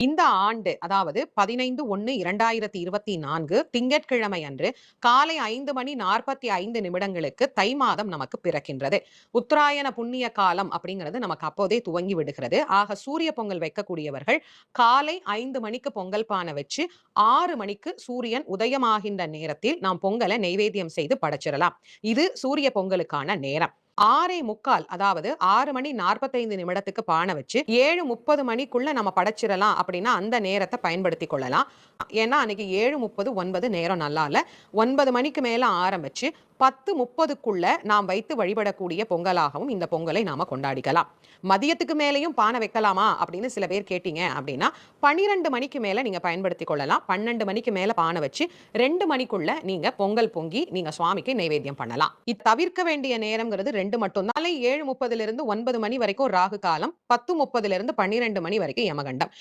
இந்த ஆண்டு அதாவது 15/1/2024 திங்கட்கிழமை அன்று காலை 5 மணி 45 நிமிடங்களுக்கு தை மாதம் நமக்கு பிறக்கின்றது. உத்தராயண புண்ணிய காலம் அப்படிங்கிறது நமக்கு அப்போதே துவங்கி விடுகிறது. ஆக சூரிய பொங்கல் வைக்கக்கூடியவர்கள் காலை 5 மணிக்கு பொங்கல் பானை வச்சு 6 மணிக்கு சூரியன் உதயமாகின்ற நேரத்தில் நாம் பொங்கலை நெய்வேத்தியம் செய்து படைச்சிடலாம். இது சூரிய பொங்கலுக்கான நேரம். 6:45 அதாவது 6 மணி 45 நிமிடத்துக்கு பானை வச்சு 7:30 மணிக்குள்ள நம்ம படைச்சிடலாம் அப்படின்னா அந்த நேரத்தை பயன்படுத்தி கொள்ளலாம். ஏன்னா அன்னைக்கு 7:30 9 நேரம் நல்லா இல்ல. 9 மணிக்கு மேல ஆரம்பிச்சு 10:30க்குள்ள நாம் வைத்து வழிபடக்கூடிய பொங்கலாகவும் இந்த பொங்கலை நாம கொண்டாடிக்கலாம். மதியத்துக்கு மேலேயும் பானை வைக்கலாமா அப்படின்னு சில பேர் கேட்டீங்க அப்படின்னா 12 மணிக்கு மேல நீங்க பயன்படுத்தி கொள்ளலாம். 12 மணிக்கு மேல பானை வச்சு 2 மணிக்குள்ள நீங்க பொங்கல் பொங்கி நீங்க சுவாமிக்கு நைவேத்தியம் பண்ணலாம். இது தவிர்க்க வேண்டிய நேரம்ங்கிறது 2 மட்டும் தான். காலை 7:30 9 மணி வரைக்கும் ராகு காலம், 10:30 12 மணி வரைக்கும் யமகண்டம்.